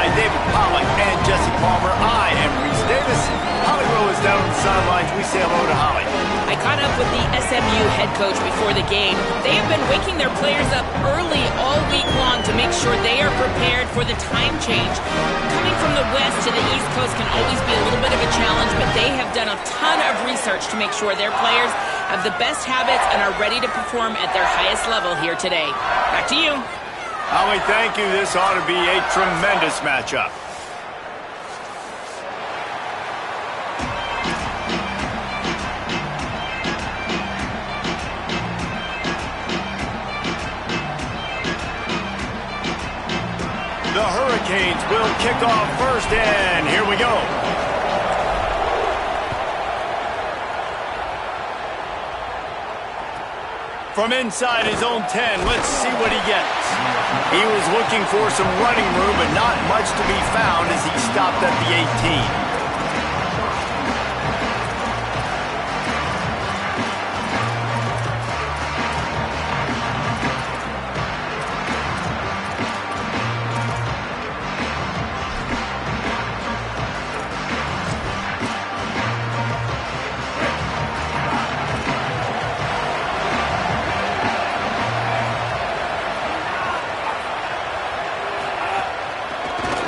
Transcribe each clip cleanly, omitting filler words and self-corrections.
by David Pollack and Jesse Palmer. I am Reese Davis. Holly Rowe is down on the sidelines. We say hello to Holly. I caught up with the SMU head coach before the game. They have been waking their players up early all week long to make sure they are prepared for the time change. Coming from the west to the east coast can always be a little bit of a challenge, but they have done a ton of research to make sure their players have the best habits and are ready to perform at their highest level here today. Back to you. Holly, thank you. This ought to be a tremendous matchup. The Hurricanes will kick off first, and here we go. From inside his own 10, let's see what he gets. He was looking for some running room, but not much to be found as he stopped at the 18.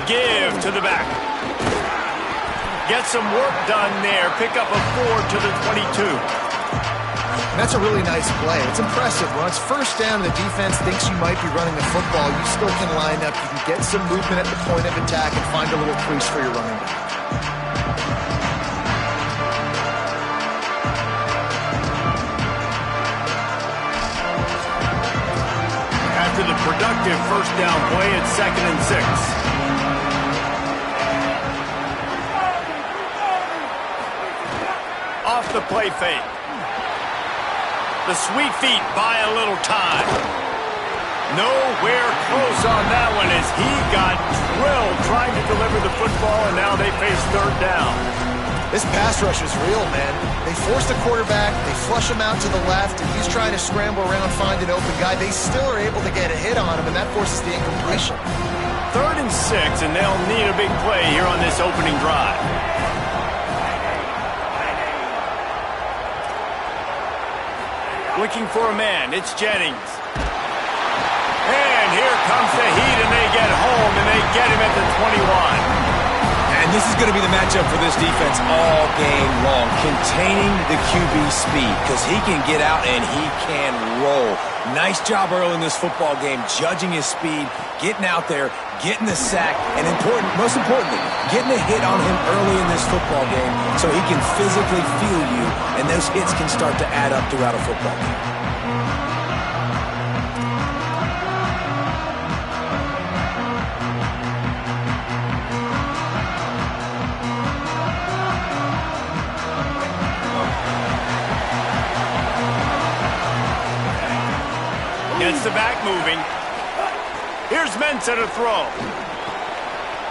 Give to the back. Get some work done there. Pick up a 4 to the 22. That's a really nice play. It's impressive. When it's first down and the defense thinks you might be running the football, you still can line up. You can get some movement at the point of attack and find a little crease for your running back. After the productive first down play, it's 2nd and 6. Off the play fake. The sweet feet buy a little time. Nowhere close on that one as he got drilled trying to deliver the football, and now they face 3rd down. This pass rush is real, man. They force the quarterback, they flush him out to the left, and he's trying to scramble around, find an open guy. They still are able to get a hit on him, and that forces the incompletion. 3rd and 6, and they'll need a big play here on this opening drive. Looking for a man, it's Jennings. And here comes the heat, and they get home, and they get him at the 21. And this is going to be the matchup for this defense all game long, containing the QB speed, because he can get out and he can roll. Nice job early in this football game, judging his speed, getting out there, getting the sack, and most importantly, getting a hit on him early in this football game so he can physically feel you, and those hits can start to add up throughout a football game. Gets the back moving. Here's Mensah to throw.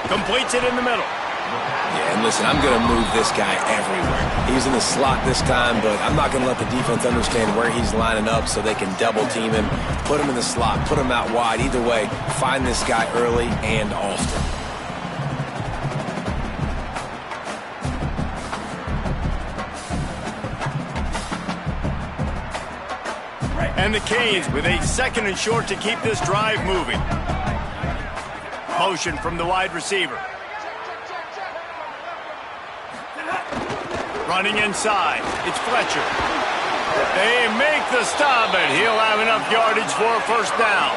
Completes it in the middle. Yeah, and listen, I'm going to move this guy everywhere. He's in the slot this time, but I'm not going to let the defense understand where he's lining up so they can double team him, put him in the slot, put him out wide. Either way, find this guy early and often. And the Canes with a 2nd and short to keep this drive moving. Motion from the wide receiver. Running inside. It's Fletcher. They make the stop, but he'll have enough yardage for a 1st down.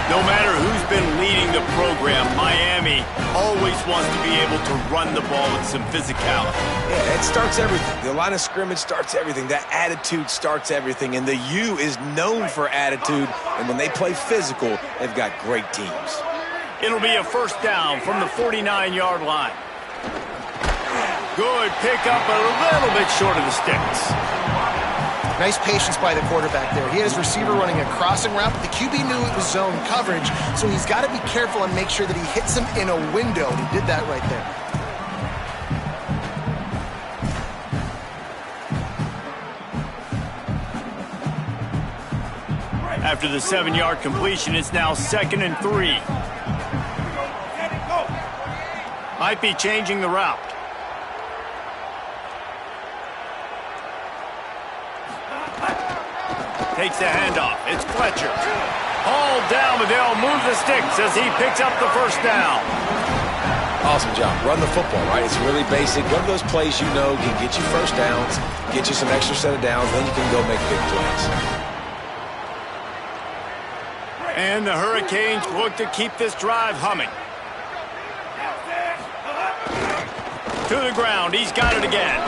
No matter who's been leading the program, Miami always wants to be able to run the ball with some physicality. Yeah, it starts everything. The line of scrimmage starts everything. That attitude starts everything. And the U is known for attitude. And when they play physical, they've got great teams. It'll be a 1st down from the 49-yard line. Good pickup, but a little bit short of the sticks. Nice patience by the quarterback there. He had his receiver running a crossing route, but the QB knew it was zone coverage, so he's got to be careful and make sure that he hits him in a window. He did that right there. After the 7-yard completion, it's now 2nd and 3. Might be changing the route. Takes the handoff. It's Fletcher. Hauled down, but they'll move the sticks as he picks up the first down. Awesome job. Run the football, right? It's really basic. One of those plays you know can get you first downs, get you some extra set of downs, then you can go make big plays. And the Hurricanes look to keep this drive humming. To the ground. He's got it again.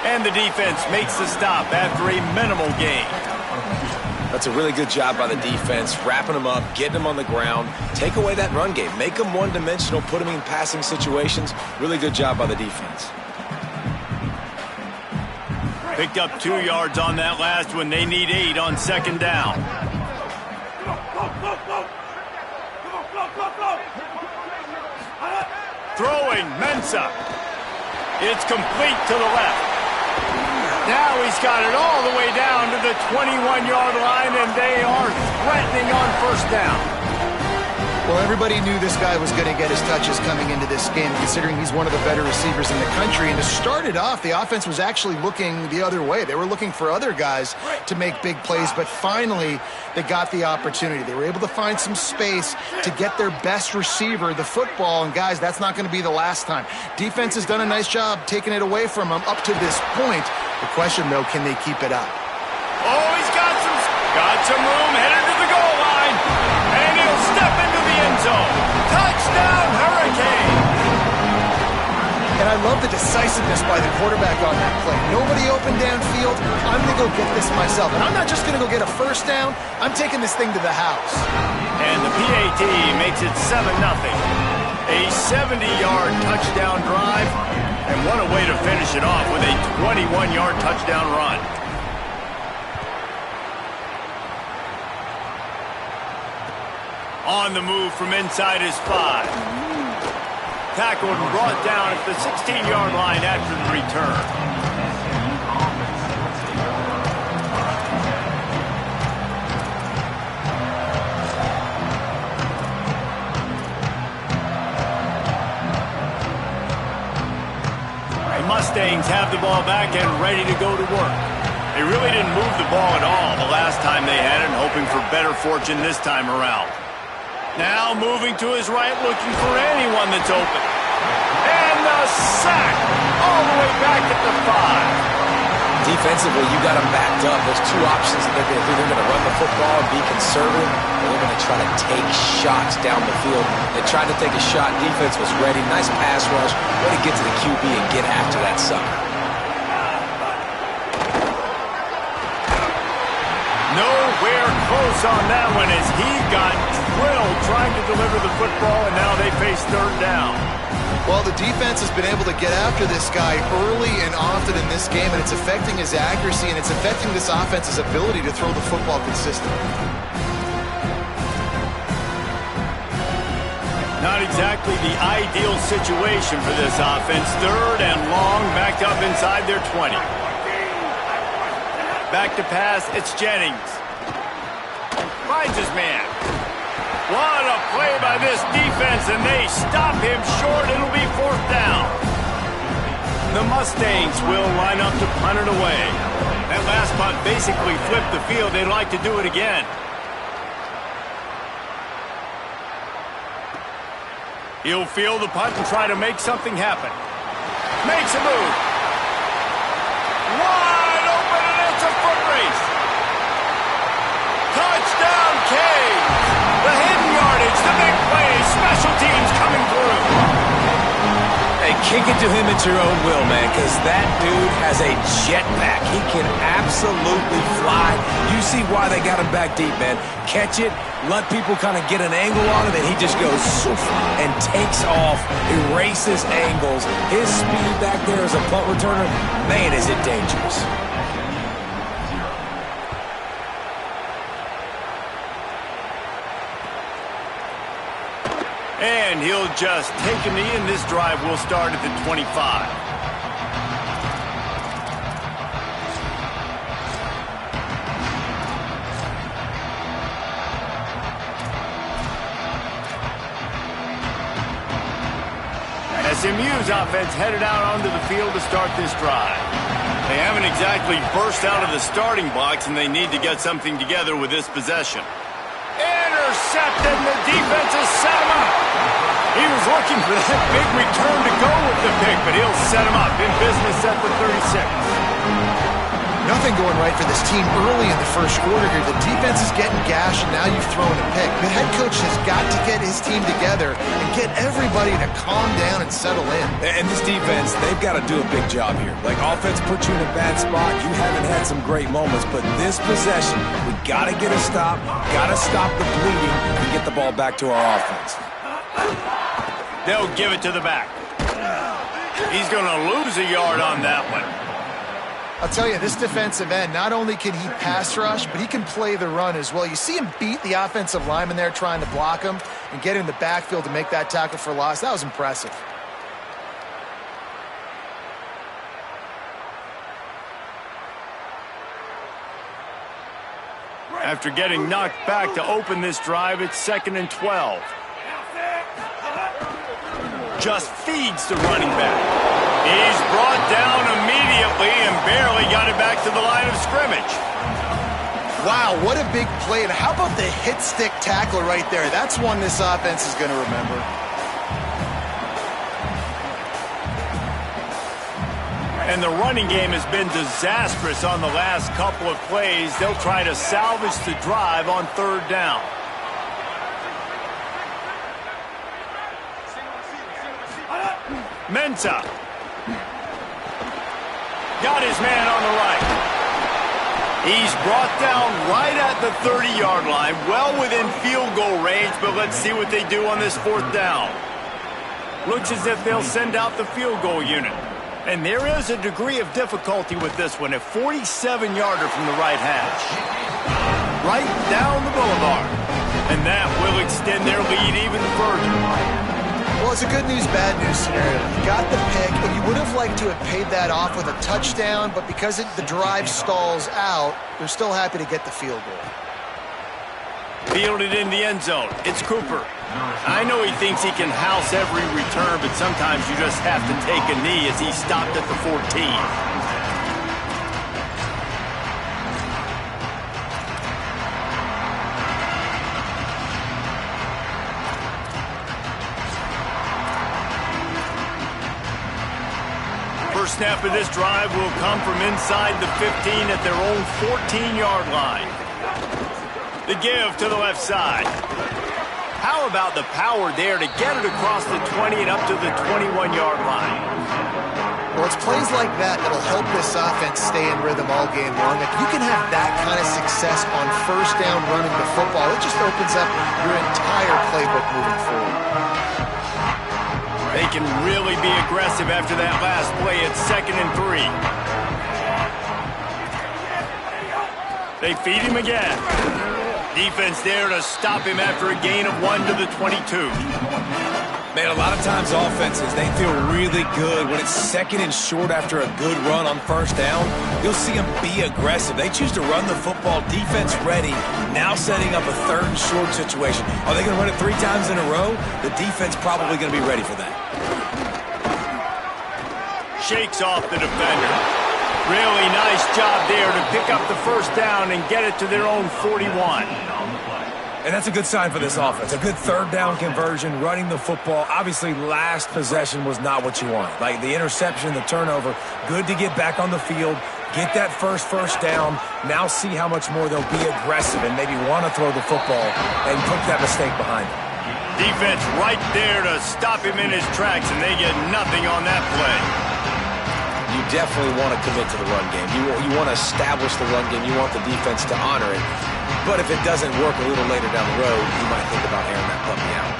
And the defense makes the stop after a minimal gain. That's a really good job by the defense, wrapping them up, getting them on the ground. Take away that run game. Make them one-dimensional, put them in passing situations. Really good job by the defense. Picked up 2 yards on that last one. They need 8 on second down. Throwing, Mensah. It's complete to the left. Now he's got it all the way down to the 21-yard line, and they are threatening on first down. Well, everybody knew this guy was going to get his touches coming into this game, considering he's one of the better receivers in the country. And to start it off, the offense was actually looking the other way. They were looking for other guys to make big plays, but finally they got the opportunity. They were able to find some space to get their best receiver the football, and guys, that's not going to be the last time. Defense has done a nice job taking it away from them up to this point. The question, though, can they keep it up? Oh, he's got some room, headed to the goal line, and he'll step into the end zone. Touchdown, Hurricane! And I love the decisiveness by the quarterback on that play. Nobody open downfield. I'm going to go get this myself. And I'm not just going to go get a first down. I'm taking this thing to the house. And the PAT makes it 7-0. A 70-yard touchdown drive. And what a way to finish it off with a 21-yard touchdown run. On the move from inside his 5. Tackled and brought down at the 16-yard line after the return. The Mustangs have the ball back and ready to go to work. They really didn't move the ball at all the last time they had it, hoping for better fortune this time around. Now moving to his right, looking for anyone that's open. And the sack all the way back at the 5. Defensively, you got them backed up. There's 2 options that they're going to do. They're going to run the football and be conservative, or they're going to try to take shots down the field. They tried to take a shot. Defense was ready. Nice pass rush. Way to get to the QB and get after that sucker. Nowhere close on that one as he got drilled trying to deliver the football, and now they face third down. Well, the defense has been able to get after this guy early and often in this game, and it's affecting his accuracy, and it's affecting this offense's ability to throw the football consistently. Not exactly the ideal situation for this offense. Third and long, backed up inside their 20. Back to pass, it's Jennings. Finds his man. What a play by this defense, and they stop him short. It'll be fourth down. The Mustangs will line up to punt it away. That last punt basically flipped the field. They'd like to do it again. He'll field the punt and try to make something happen. Makes a move. Wide open, and it's a foot race. Touchdown, Canes. The hidden yardage, the big play, special teams coming through. Hey, kick it to him at your own will, man, because that dude has a jetpack. He can absolutely fly. You see why they got him back deep, man. Catch it, let people kind of get an angle on him, and he just goes and takes off, erases angles. His speed back there as a punt returner, man, is it dangerous. And he'll just take a knee, and this drive will start at the 25. SMU's offense headed out onto the field to start this drive. They haven't exactly burst out of the starting blocks, and they need to get something together with this possession. Intercepted, and the defense has set him up. He was looking for that big return to go with the pick, but he'll set him up in business at the 36. Nothing going right for this team early in the first quarter here. The defense is getting gashed, and now you've thrown a pick. The head coach has got to get his team together and get everybody to calm down and settle in. And this defense, they've got to do a big job here. Like, offense puts you in a bad spot. You haven't had some great moments, but this possession, we got to get a stop, got to stop the bleeding, and get the ball back to our offense. They'll give it to the back. He's going to lose a yard on that one. I'll tell you, this defensive end, not only can he pass rush, but he can play the run as well. You see him beat the offensive lineman there trying to block him and get in the backfield to make that tackle for loss. That was impressive. After getting knocked back to open this drive, it's 2nd and 12. Just feeds the running back. He's brought down immediately and barely got it back to the line of scrimmage. Wow, what a big play. And how about the hit stick tackle right there? That's one this offense is going to remember. And the running game has been disastrous on the last couple of plays. They'll try to salvage the drive on 3rd down. Mensah. Got his man on the right. He's brought down right at the 30-yard line, well within field goal range, but let's see what they do on this 4th down. Looks as if they'll send out the field goal unit. And there is a degree of difficulty with this one, a 47-yarder from the right hash. Right down the boulevard. And that will extend their lead even further. Well, it's a good news, bad news scenario. You got the pick, and you would have liked to have paid that off with a touchdown, but because the drive stalls out, they're still happy to get the field goal. Fielded in the end zone. It's Cooper. I know he thinks he can house every return, but sometimes you just have to take a knee as he stopped at the 14. First snap of this drive will come from inside the 15 at their own 14-yard line. The give to the left side. How about the power there to get it across the 20 and up to the 21-yard line? Well, it's plays like that that'll help this offense stay in rhythm all game long. If you can have that kind of success on 1st down running the football, it just opens up your entire playbook moving forward. They can really be aggressive after that last play. It's 2nd and 3. They feed him again. Defense there to stop him after a gain of 1 to the 22. Man, a lot of times offenses, they feel really good when it's 2nd and short after a good run on 1st down. You'll see them be aggressive. They choose to run the football, defense ready, now setting up a 3rd and short situation. Are they going to run it 3 times in a row? The defense probably going to be ready for that. Shakes off the defender. Really nice job there to pick up the 1st down and get it to their own 41. And that's a good sign for this offense. A good 3rd down conversion, running the football. Obviously, last possession was not what you want. Like the interception, the turnover. Good to get back on the field, get that first down. Now see how much more they'll be aggressive and maybe want to throw the football and put that mistake behind them. Defense right there to stop him in his tracks, and they get nothing on that play. You definitely want to commit to the run game. You want to establish the run game. You want the defense to honor it. But if it doesn't work a little later down the road, you might think about airing that puppy out.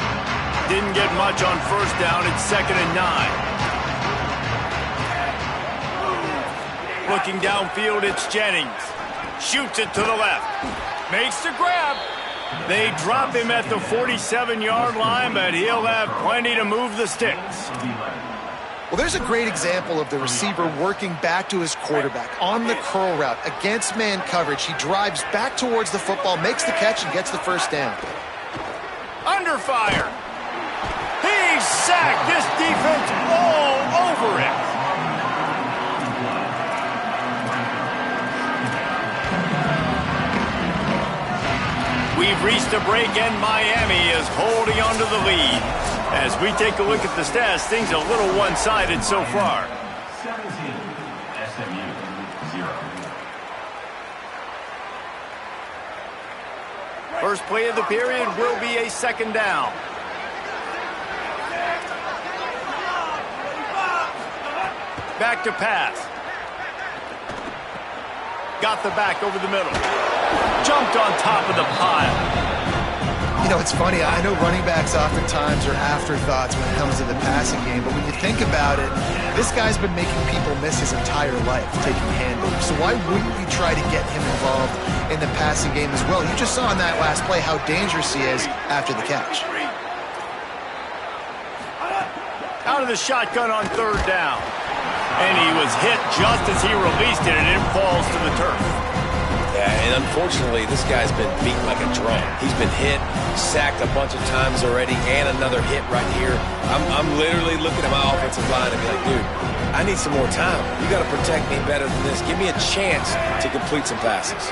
Didn't get much on 1st down. It's 2nd and 9. Looking downfield, it's Jennings. Shoots it to the left. Makes the grab. They drop him at the 47-yard line, but he'll have plenty to move the sticks. Well, there's a great example of the receiver working back to his quarterback on the curl route against man coverage. He drives back towards the football, makes the catch, and gets the 1st down. Under fire. He's sacked. This defense We've reached a break, and Miami is holding on to the lead. As we take a look at the stats, things are a little one-sided so far. 17, SMU, 0. First play of the period will be a second down. Back to pass. Got the back over the middle. Jumped on top of the pile. You know, it's funny. I know running backs oftentimes are afterthoughts when it comes to the passing game, but when you think about it, this guy's been making people miss his entire life taking handoffs. So why wouldn't you try to get him involved in the passing game as well? You just saw in that last play how dangerous he is after the catch. Out of the shotgun on third down. And he was hit just as he released it, and it falls to the turf. Yeah, and unfortunately, this guy's been beaten like a drum. He's been hit, sacked a bunch of times already, and another hit right here. I'm literally looking at my offensive line and be like, dude, I need some more time. You got to protect me better than this. Give me a chance to complete some passes.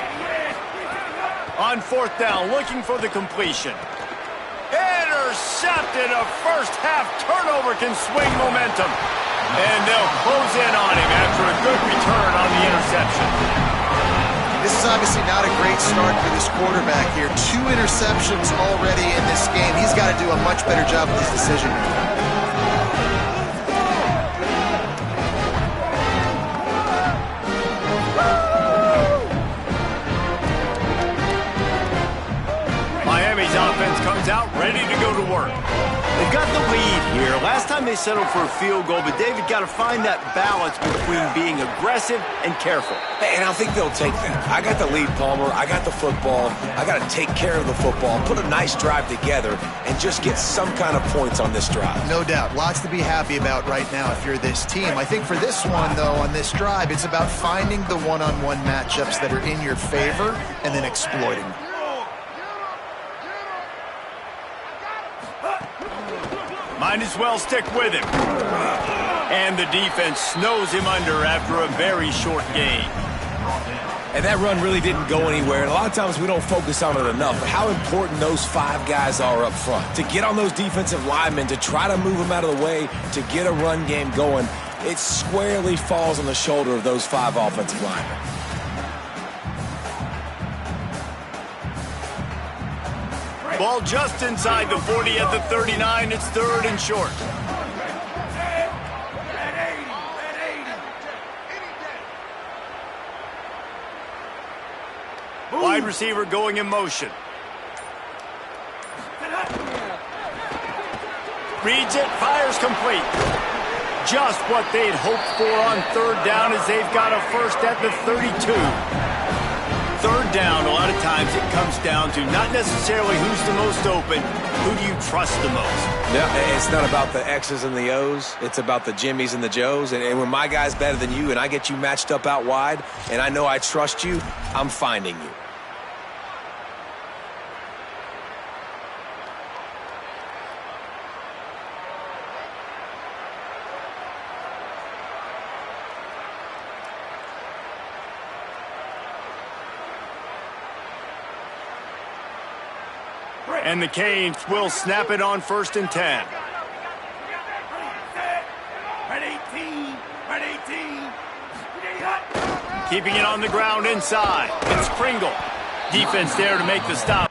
On fourth down, looking for the completion. Intercepted. A first-half turnover can swing momentum. And they'll close in on him after a good return on the interception. This is obviously not a great start for this quarterback here. 2 interceptions already in this game. He's got to do a much better job with his decision making. Miami's offense comes out ready to go to work. They've got the lead here. Last time they settled for a field goal, but David got to find that balance between being aggressive and careful. And I think they'll take that. I got the lead, Palmer. I got the football. I got to take care of the football, put a nice drive together, and just get some kind of points on this drive. No doubt. Lots to be happy about right now if you're this team. I think for this one, though, on this drive, it's about finding the one-on-one matchups that are in your favor and then exploiting them. Might as well stick with him. And the defense snows him under after a very short game. And that run really didn't go anywhere. And a lot of times we don't focus on it enough. But how important those 5 guys are up front. To get on those defensive linemen, to try to move them out of the way, to get a run game going, it squarely falls on the shoulder of those 5 offensive linemen. Ball just inside the 40 at the 39. It's third and short. Wide receiver going in motion. Reads it, fires complete. Just what they'd hoped for on third down as they've got a first at the 32. Third down, a lot of times it comes down to not necessarily who's the most open, who do you trust the most? Yeah, it's not about the X's and the O's. It's about the Jimmys and the Joes. And when my guy's better than you and I get you matched up out wide and I know I trust you, I'm finding you. And the Canes will snap it on 1st and 10. Keeping it on the ground inside. It's Pringle. Defense there to make the stop.